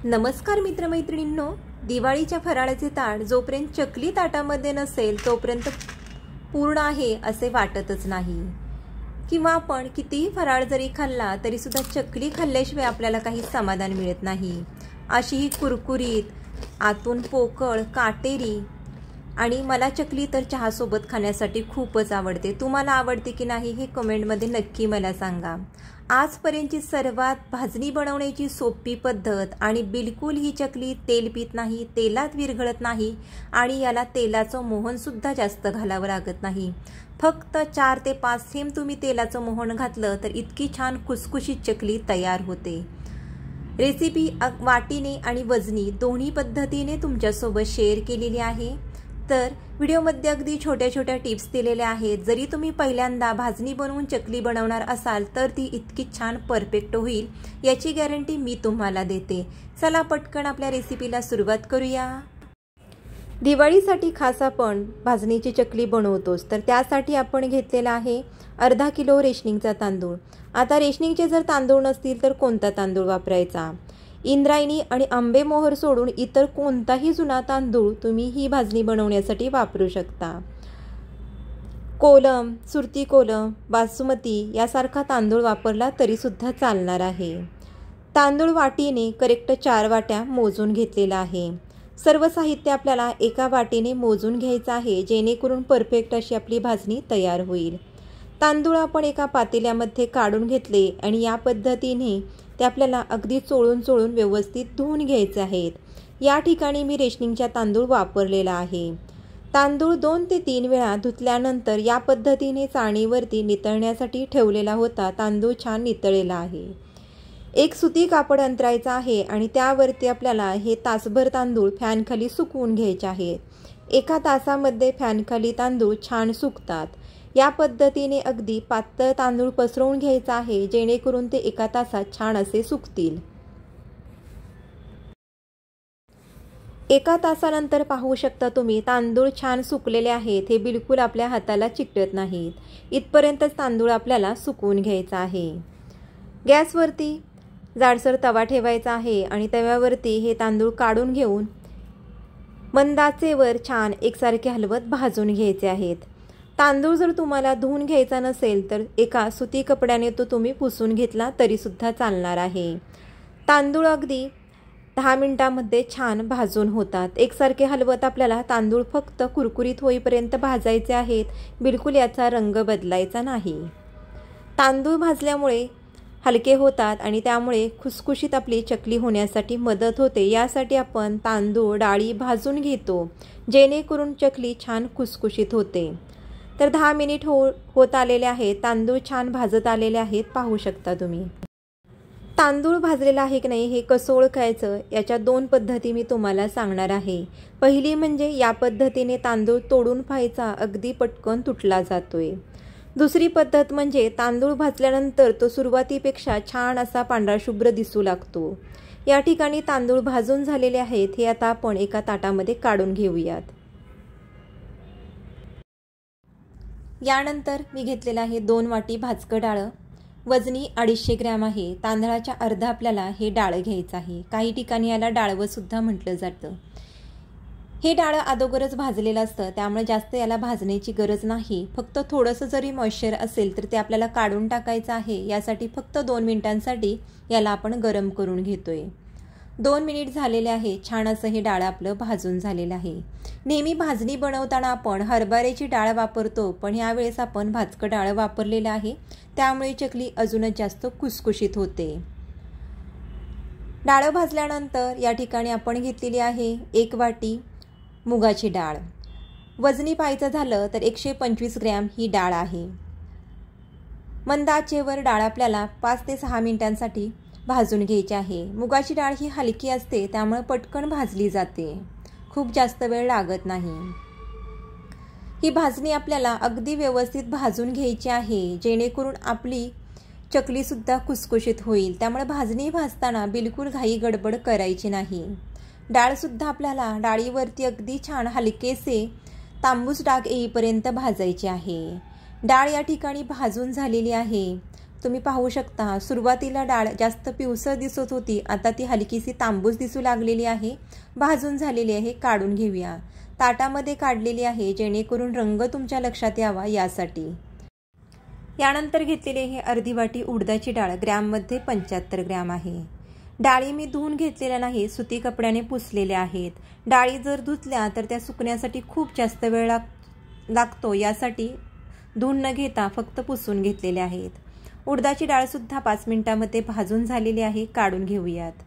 नमस्कार मित्रमैत्रिणींनो, दिवाळीच्या फराळाचे ताट जोपर्यंत चकली ताटामध्ये नसेल तोपर्यंत पूर्ण आहे असे वाटतच नाही। किंवा आपण कितीही फराळ जरी खाल्ला तरी सुद्धा चकली खाल्ल्याशिवाय आपल्याला काही समाधान मिळत नाही। अशी ही कुरकुरीत, आतून पोकळ, काटेरी आणि मला चकली तर चहा सोबत खाण्यासाठी खूपच आवडते। तुम्हाला आवडते की नाही हे कमेंटमध्ये नक्की मला सांगा। आजपर्यंतची सर्वात भाजणी बनवण्याची सोपी पद्धत आणि बिलकुल ही चकली तेल पित नाही, तेलात विरघळत नाही आणि याला तेलाचं मोहन सुद्धा जास्त घालावं लागत नाही। फक्त 4 ते 5 थेंब तुम्ही तेलाचं मोहन घातलं तर इतकी छान खुसखुशीत चकली तयार होते। रेसिपी वाटीने आणि वजनी दोन्ही पद्धतीने तुमच्यासोबत शेअर केलेली आहे। तर व्हिडिओमध्ये अगदी छोट्या छोट्या टिप्स दिलेल्या आहेत। जरी तुम्ही पहिल्यांदा भाजणी बनवून चकली बनवणार असाल तर ती इतकी छान परफेक्ट होईल याची गॅरंटी मी तुम्हाला देते। चला पटकन आपल्या रेसिपीला सुरुवात करूया। दिवाळीसाठी खास आपण भाजणीची चकली बनवतोच, तर त्यासाठी आपण घेतलेला आहे अर्धा किलो रेशनिंगचा तांदूळ। आता रेशनिंगचे जर तांदूळ नसतील तर कोणता तांदूळ वापरायचा? इंद्रायणी आणि आंबेमोहर सोडून इतर कोणताही जुना तांदूळ तुम्ही ही भाजणी बनवण्यासाठी वापरू शकता। कोलम, सुरती कोलम, बासमती यासारखा तांदूळ वापरला तरी सुद्धा चालणार आहे। तांदूळ वाटीने करेक्ट 4 वाट्या मोजून घेतलेला आहे। सर्व साहित्य आपल्याला एका वाटीने मोजून घ्यायचं आहे जेणेकरून परफेक्ट अशी आपली भाजणी तयार होईल। तांदूळ आपण एका पातेल्यामध्ये काढून घेतले आणि या पद्धतीने ते आपल्याला अगदी चोळून व्यवस्थित धुवून घ्यायचे आहेत। या ठिकाणी मी रेशनिंगचा तांदूळ वापरलेला आहे। तांदूळ 2 ते 3 वेळा धुतल्यानंतर या पद्धतीने चाळणीवरती नितळण्यासाठी ठेवलेला होता। तांदूळ छान नितळलेला आहे। एक सुती कापड अंतरायचा आहे आणि त्यावरती आपल्याला हे तासभर तांदूळ फॅनखाली सुकवून घ्यायचे आहेत। एका तासामध्ये फॅनखाली तांदूळ छान सुकतात। या पद्धतीने अगदी पातळ तांदूळ पसरवून घ्यायचा आहे जेणेकरून ते एका तासात छान असे सुकतील। एका तासानंतर पाहू शकता तुम्ही तांदूळ छान सुकलेले आहेत। हे बिलकुल आपल्या हाताला चिकटत नाहीत। इथपर्यंतच तांदूळ आपल्याला सुकवून घ्यायचा आहे। गॅसवरती जाडसर तवा ठेवायचा आहे आणि तव्यावरती हे तांदूळ काढून घेऊन मंद आचेवर छान एकसारखे हलवत भाजून घ्यायचे आहेत। तांदूळ जर तुम्हाला धुवून घ्यायचा नसेल तर एका सुती कपड्याने तो तुम्ही पुसून घेतला तरी सुद्धा चालणार आहे। तांदूळ अगदी 10 मिनिटांमध्ये छान भाजून होतात। एकसारखे हलवत आपल्याला तांदूळ फक्त कुरकुरीत होईपर्यंत भाजायचे आहेत, बिलकुल याचा रंग बदलायचा नाही। तांदूळ भाजल्यामुळे हलके होतात आणि त्यामुळे खुसखुशीत आपली चकली होण्यासाठी मदत होते। यासाठी आपण तांदूळ डाळी भाजून घेतो जेणेकरून चकली छान खुसखुशीत होते। तर 10 मिनिट होत आलेले आहेत। तांदूळ छान भाजत आलेले आहेत, पाहू शकता तुम्ही। तांदूळ भाजलेला आहे की नाही हे कसं ओळखायचं याच्या 2 पद्धती मी तुम्हाला सांगणार आहे। पहिली म्हणजे या पद्धतीने तांदूळ तोडून पाहायचा, अगदी पटकन तुटला जातोय। दुसरी पद्धत म्हणजे तांदूळ भाजल्यानंतर तो सुरुवातीपेक्षा छान असा पांढरा शुभ्र दिसू लागतो। या ठिकाणी तांदूळ भाजून झालेले आहेत, हे आता आपण एका ताटामध्ये काढून घेऊयात। यानंतर मी घेतलेला आहे 2 वाटी भाजकं डाळ। वजनी 250 ग्रॅम आहे। तांदळाच्या अर्धा आपल्याला हे डाळ घ्यायचं आहे। काही ठिकाणी याला डाळवं सुद्धा म्हटलं जातं। हे डाळ अगोदरच भाजलेलं असतं त्यामुळे जास्त याला भाजण्याची गरज नाही। फक्त थोडंसं जरी मॉइश्चर असेल तर ते आपल्याला काढून टाकायचं आहे। यासाठी फक्त 2 मिनिटांसाठी याला आपण गरम करून घेतोय। 2 मिनिट झालेले आहे। छान असं हे डाळ आपलं भाजून झालेलं आहे। नेहमी भाजणी बनवताना आपण हरभऱ्याची डाळ वापरतो, पण यावेळेस आपण भाजकं डाळ वापरलेलं आहे त्यामुळे चकली अजूनच जास्त खुसखुशीत होते। डाळ भाजल्यानंतर या ठिकाणी आपण घेतलेली आहे 1 वाटी मुगाची डाळ। वजनी पाहायचं झालं तर 125 ग्रॅम ही डाळ आहे। मंद आचेवर डाळ आपल्याला 5 ते 6 मिनिटांसाठी भाजून घ्यायची आहे। मुगाची डाळ ही हलकी असते त्यामुळे पटकन भाजली जाते, खूप जास्त वेळ लागत नाही। ही भाजणी आपल्याला अगदी व्यवस्थित भाजून घ्यायची आहे जेणेकरून आपली चकली सुद्धा खुसखुशीत होईल। त्यामुळे भाजणी भाजताना बिलकुल घाई गडबड करायची नाही। डाळ सुद्धा आपल्याला डाळीवरती अगदी छान हलकेसे तांबूस डाग येईपर्यंत भाजायची आहे। डाळ या ठिकाणी भाजून झालेली आहे। तुम्ही पाहू शकता सुरुवातीला डाळ जास्त पिवसर दिसत होती, आता ती हलकीशी तांबूस दिसू लागलेली आहे, भाजून झालेली आहे. काढून घेऊया. ताटामध्ये काढलेली आहे जेणेकरून रंग तुमच्या लक्षात यावा यासाठी. यानंतर घेतलेली आहे अर्धी वाटी उडदाची डाळ, ग्रॅममध्ये 75 ग्रॅम आहे. डाळी मी धुवून घेतलेल्या नाही, सुती कपड्याने पुसलेल्या आहेत. डाळी जर धुतल्या तर त्या सुकण्यासाठी खूप जास्त वेळ लागतो, यासाठी धुवून न घेता फक्त पुसून घेतलेले आहेत. उडदाची डाळसुद्धा 5 मिनिटांमध्ये भाजून झालेली आहे. काढून घेऊयात.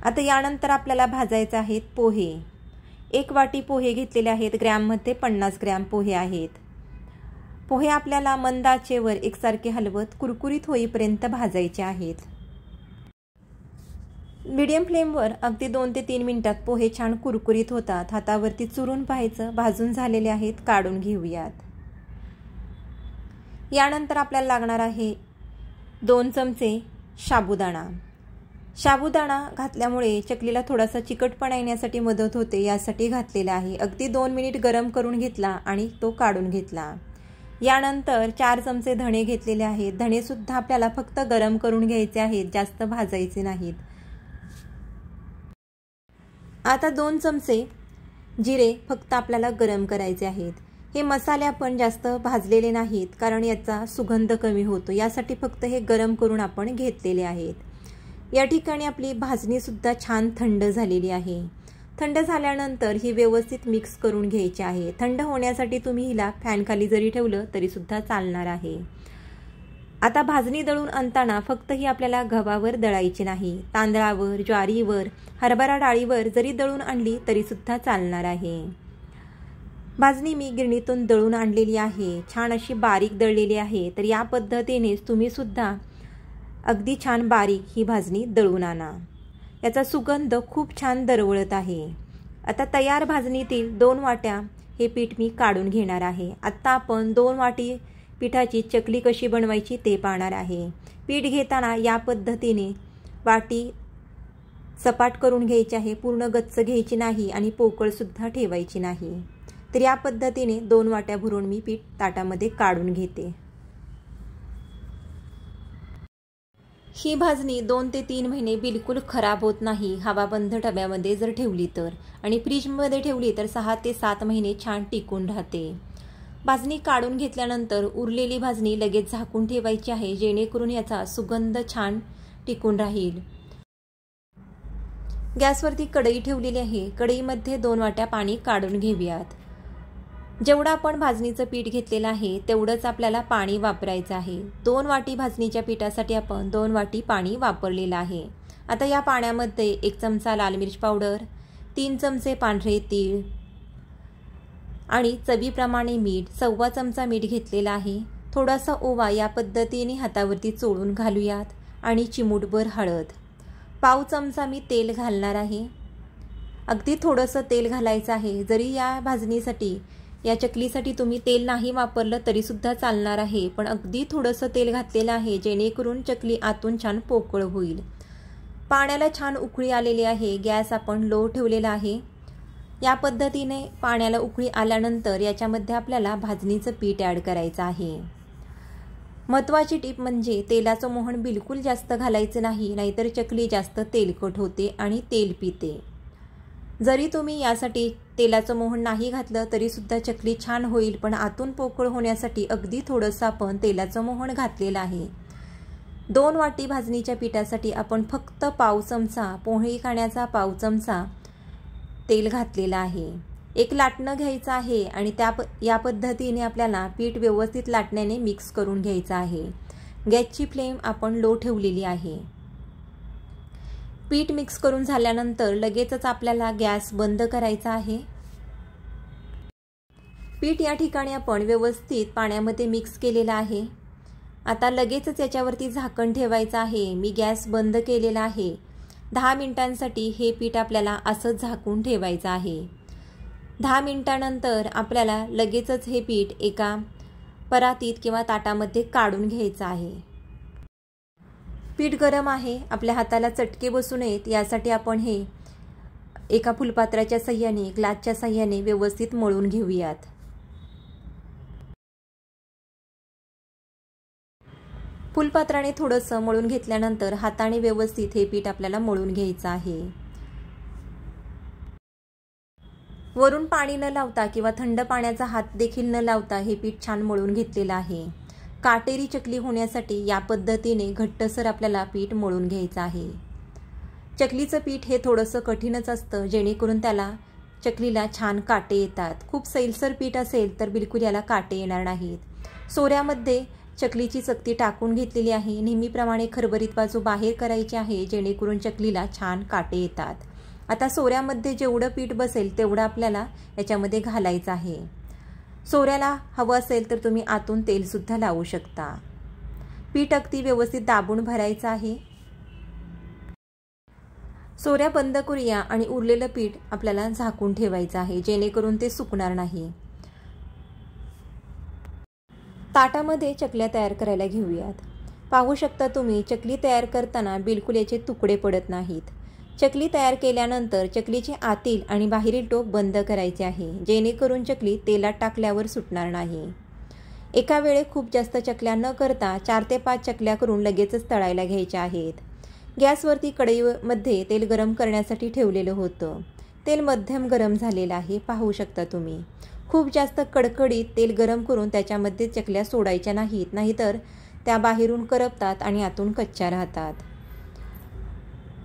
आता यानंतर आपल्याला भाजायचे आहेत पोहे. 1 वाटी पोहे घेतलेले आहेत, ग्रॅममध्ये 50 ग्रॅम पोहे आहेत. पोहे आपल्याला मंद आचेवर एकसारखे हलवत कुरकुरीत होईपर्यंत भाजायचे आहेत. मीडियम फ्लेमवर अगदी 2 ते 3 मिनिटात पोहे छान कुरकुरीत होतात. हातावरती चुरून पाहायचं, भाजून झालेले आहेत. काढून घेऊयात. यानंतर आपल्याला लागणार आहे 2 चमचे साबुदाणा. साबुदाणा घातल्यामुळे चकलीला थोडासा चिकटपणा येण्यासाठी मदत होते, यासाठी घातलेला आहे. अगदी 2 मिनिट गरम करून घेतला आणि तो काढून घेतला. यानंतर 4 चमचे धणे घेतलेले आहेत. धणेसुद्धा आपल्याला फक्त गरम करून घ्यायचे आहेत, जास्त भाजायचे नाहीत. आता 2 चमचे जिरे फक्त आपल्याला गरम करायचे आहेत. हे मसाले आपण जास्त भाजलेले नाहीत, कारण याचा सुगंध कमी होतो, यासाठी फक्त हे गरम करून आपण घेतलेले आहेत. या ठिकाणी आपली भाजणीसुद्धा छान थंड झालेली आहे. थंड झाल्यानंतर ही व्यवस्थित मिक्स करून घ्यायची आहे. थंड होण्यासाठी तुम्ही हिला फॅनखाली जरी ठेवलं तरीसुद्धा चालणार आहे. आता भाजणी दळून आणताना फक्त ही आपल्याला गव्हावर दळायची नाही, तांदळावर, ज्वारीवर, हरभरा डाळीवर जरी दळून आणली तरीसुद्धा चालणार आहे. भाजणी मी गिरणीतून दळून आणलेली आहे, छान अशी बारीक दळलेली आहे. तर या पद्धतीनेच तुम्ही सुद्धा अगदी छान बारीक ही भाजणी दळून आणा. याचा सुगंध खूप छान दरवळत आहे. आता तयार भाजणीतील 2 वाट्या हे पीठ मी काढून घेणार आहे. आता आपण 2 वाटी पिठाची चकली कशी बनवायची ते पाहणार आहे. पीठ घेताना या पद्धतीने वाटी सपाट करून घ्यायची आहे, पूर्ण गच्च घ्यायची नाही आणि पोकळसुद्धा ठेवायची नाही. तर या पद्धतीने 2 वाट्या भरून मी पीठ ताटामध्ये काढून घेते. ही भाजणी 2 ते 3 महिने बिलकुल खराब होत नाही, हवाबंद डब्यामध्ये जर ठेवली तर, आणि फ्रीजमध्ये ठेवली तर 6 ते 7 महिने छान टिकून राहते. भाजणी काढून घेतल्यानंतर उरलेली भाजणी लगेच झाकून ठेवायची आहे, जेणेकरून याचा सुगंध छान टिकून राहील. गॅसवरती कढई ठेवलेली आहे. कढईमध्ये 2 वाट्या पाणी काढून घेऊयात. जेवढं आपण भाजणीचं पीठ घेतलेलं आहे तेवढंच आपल्याला पाणी वापरायचं आहे. 2 वाटी भाजणीच्या पिठासाठी आपण 2 वाटी पाणी वापरलेलं आहे. आता या पाण्यामध्ये 1 चमचा लाल मिरच पावडर, 3 चमचे पांढरे तीळ आणि चवीप्रमाणे मीठ, 1/4 चमचा मीठ घेतलेला आहे. थोडासा ओवा या पद्धतीने हातावरती चोळून घालूयात आणि चिमूटभर हळद. 1/2 चमचा मी तेल घालणार आहे. अगदी थोडंसं तेल घालायचं आहे. जरी या भाजणीसाठी, या चकलीसाठी तुम्ही तेल नाही वापरलं तरीसुद्धा चालणार आहे, पण अगदी थोडंसं तेल घातलेलं आहे, जेणेकरून चकली आतून छान पोकळ होईल. पाण्याला छान उकळी आलेली आहे. गॅस आपण लो ठेवलेला आहे. या पद्धतीने पाण्याला उकळी आल्यानंतर याच्यामध्ये आपल्याला भाजणीचं पीठ ॲड करायचं आहे. महत्त्वाची टीप म्हणजे तेलाचं मोहन बिलकुल जास्त घालायचं नाही, नाहीतर चकली जास्त तेलकट होते आणि तेल पिते. जरी तुम्ही यासाठी तेलाचं मोहन नाही घातलं तरीसुद्धा चकली छान होईल, पण आतून पोकळ होण्यासाठी अगदी थोडंसं आपण तेलाचं मोहन घातलेलं आहे. 2 वाटी भाजणीच्या पिठासाठी आपण फक्त 1/2 चमचा, पोळी खाण्याचा 1/2 चमचा तेल घातलेलं आहे. एक लाटणं घ्यायचं आहे आणि या पद्धतीने आपल्याला पीठ व्यवस्थित लाटण्याने मिक्स करून घ्यायचं आहे. गॅसची फ्लेम आपण लो ठेवलेली आहे. पीठ मिक्स करून झाल्यानंतर लगेचच आपल्याला गॅस बंद करायचा आहे. पीठ या ठिकाणी आपण व्यवस्थित पाण्यामध्ये मिक्स केलेलं आहे. आता लगेचच याच्यावरती झाकण ठेवायचं आहे. मी गॅस बंद केलेला आहे. 10 मिनिटांसाठी हे पीठ आपल्याला असंच झाकून ठेवायचं आहे. 10 मिनिटांनंतर आपल्याला लगेचच हे पीठ एका परातीत किंवा ताटामध्ये काढून घ्यायचं आहे. पीठ गरम आहे, आपल्या हाताला चटके बसू नयेत यासाठी आपण हे एका फुलपात्राच्या साह्याने, ग्लासच्या साह्याने व्यवस्थित मळून घेऊयात. फुलपात्राने थोडंसं मळून घेतल्यानंतर हाताने व्यवस्थित हे पीठ आपल्याला मळून घ्यायचं आहे। वरून पाणी न लावता किंवा थंड पाण्याचा हात देखील न लावता हे पीठ छान मळून घेतलेलं आहे। काटेरी चकली होण्यासाठी या पद्धतीने घट्टसर आपल्याला पीठ मळून घ्यायचं आहे। चकलीचं पीठ हे थोडंसं कठीणच असतं, जेणेकरून त्याला चकलीला छान काटे येतात। खूप सैलसर पीठ असेल तर बिलकुल याला काटे येणार नाहीत। सोऱ्यामध्ये चकलीची चकती टाकून घेतलेली आहे। नेहमीप्रमाणे खरबरीत बाजू बाहेर करायची आहे, जेणेकरून चकलीला छान काटे येतात। आता सोऱ्यामध्ये जेवढं पीठ बसेल तेवढं आपल्याला याच्यामध्ये घालायचं आहे। सोऱ्याला हवं असेल तर तुम्ही आतून तेलसुद्धा लावू शकता। पीठ अगदी व्यवस्थित दाबून भरायचं आहे। सोऱ्या बंद करूया आणि उरलेलं पीठ आपल्याला झाकून ठेवायचं आहे, जेणेकरून ते सुकणार नाही। ताटामध्ये चकल्या तयार करायला घेऊयात। पाहू शकता तुम्ही, चकली तयार करताना बिलकुल याचे तुकडे पडत नाहीत। चकली तयार केल्यानंतर चकलीचे आतील आणि बाहेरील टोक बंद करायचे आहे, जेणेकरून चकली तेलात टाकल्यावर सुटणार नाही। एका वेळी खूप जास्त चकल्या न करता 4 ते 5 चकल्या करून लगेचच तळायला घ्यायच्या आहेत। गॅसवरती कढईमध्ये तेल गरम करण्यासाठी ठेवलेलं होतं। तेल मध्यम गरम झालेलं आहे, पाहू शकता तुम्ही। खूप जास्त कडकडीत तेल गरम करून त्याच्यामध्ये चकल्या सोडायच्या नाहीत, नाहीतर त्या बाहेरून करपतात आणि आतून कच्च्या राहतात।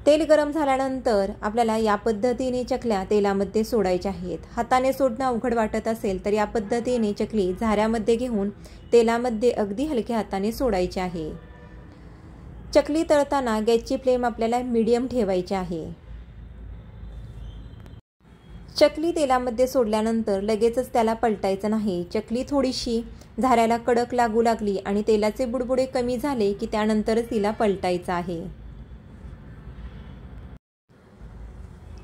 तेल गरम झाल्यानंतर आपल्याला या पद्धतीने चकल्या तेलामध्ये सोडायच्या आहेत। हाताने सोडणं अवघड वाटत असेल तर या पद्धतीने चकली झाऱ्यामध्ये घेऊन तेलामध्ये अगदी हलक्या हाताने सोडायची आहे। चकली तळताना गॅसची फ्लेम आपल्याला मीडियम ठेवायची आहे। चकली तेलामध्ये सोडल्यानंतर लगेचच त्याला पलटायचं नाही। चकली थोडीशी झाऱ्याला कडक लागू लागली आणि तेलाचे बुडबुडे कमी झाले की त्यानंतरच तिला पलटायचं आहे।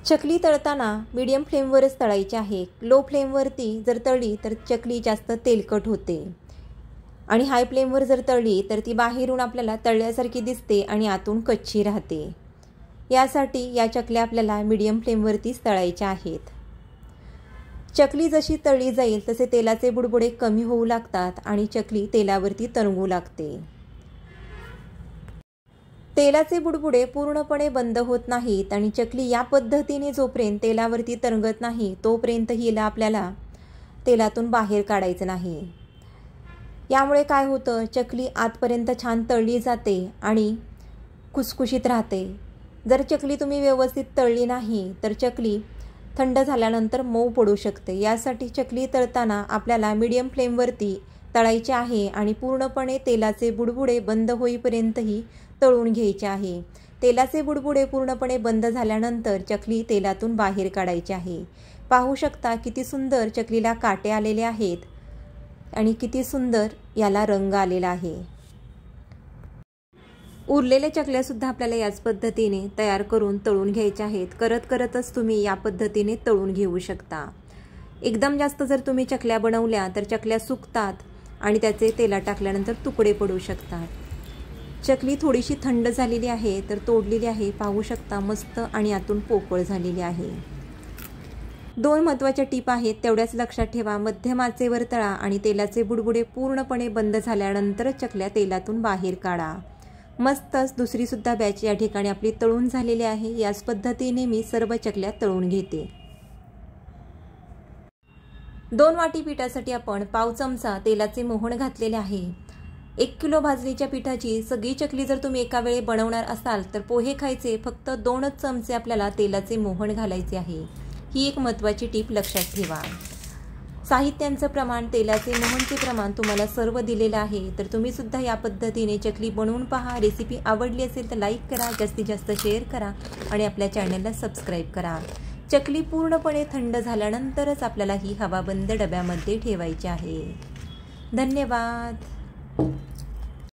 चकली तळताना मीडियम फ्लेमवरच तळायची आहे। लो फ्लेमवरती जर तळली तर चकली जास्त तेलकट होते आणि हाय फ्लेमवर जर तळली तर ती बाहेरून आपल्याला तळल्यासारखी दिसते आणि आतून कच्ची राहते। यासाठी या चकल्या आपल्याला मीडियम फ्लेमवरतीच तळायच्या आहेत। चकली जशी तळली जाईल तसे तेलाचे बुडबुडे कमी होऊ लागतात आणि चकली तेलावरती तरंगू लागते। तेलाचे बुडबुडे पूर्णपणे बंद होत नाहीत आणि चकली या पद्धतीने जोपर्यंत तेलावरती तरंगत नाही तोपर्यंत हिला आपल्याला तेलातून बाहेर काढायचं नाही। यामुळे काय होतं, चकली आतपर्यंत छान तळली जाते आणि खुसखुशीत राहते। जर चकली तुम्ही व्यवस्थित तळली नाही तर चकली थंड झाल्यानंतर मऊ पडू शकते। यासाठी चकली तळताना आपल्याला मीडियम फ्लेमवरती तळायचे आहे आणि पूर्णपणे तेलाचे बुडबुडे बंद होईपर्यंतही तळून घ्यायचे आहे। तेलाचे बुडबुडे पूर्णपणे बंद झाल्यानंतर चकली तेलातून बाहेर काढायची आहे। पाहू शकता किती सुंदर चकलीला काटे आलेले आहेत आणि किती सुंदर याला रंग आलेला आहे। उरलेल्या चकल्यासुद्धा आपल्याला याच पद्धतीने तयार करून तळून घ्यायच्या आहेत। करतच तुम्ही या पद्धतीने तळून घेऊ शकता। एकदम जास्त जर तुम्ही चकल्या बनवल्या तर चकल्या सुकतात आणि त्याचे तेलात टाकल्यानंतर तुकडे पडू शकतात। चकली थोडीशी थंड झालेली आहे तर तोडलेली आहे, पाहू शकता मस्त आणि आतून पोकळ झालेली आहे। 2 महत्त्वाच्या टिप आहेत, तेवढ्याच लक्षात ठेवा। मध्यम आचेवर तळा आणि तेलाचे बुडबुडे पूर्णपणे बंद झाल्यानंतरच चकल्या तेलातून बाहेर काढा। मस्तच दुसरी सुद्धा बॅच या ठिकाणी आपली तळून झालेली आहे। याच पद्धतीने मी सर्व चकल्या तळून घेते। 2 वाटी पिठासाठी आपण पाव चमचा तेलाचे मोहन घातलेले आहे। 1 किलो भाजणीच्या पिठाची सगळी चकली जर तुम्ही एका वेळी बनवणार असाल तर पोहे खायचे फक्त 2च चमचे आपल्याला तेलाचे मोहन घालायचे आहे। ही एक महत्त्वाची टीप लक्षात ठेवा। साहित्यांचं प्रमाण, तेलाचे मोहनचे प्रमाण तुम्हाला सर्व दिलेलं आहे, तर तुम्ही सुद्धा या पद्धतीने चकली बनवून पहा। रेसिपी आवडली असेल तर लाईक करा, जास्तीत जास्त शेअर करा आणि आपल्या चॅनलला सबस्क्राईब करा। चकली पूर्णपणे थंड झाल्यानंतरच आपल्याला ही हवाबंद डब्यामध्ये ठेवायची आहे। धन्यवाद।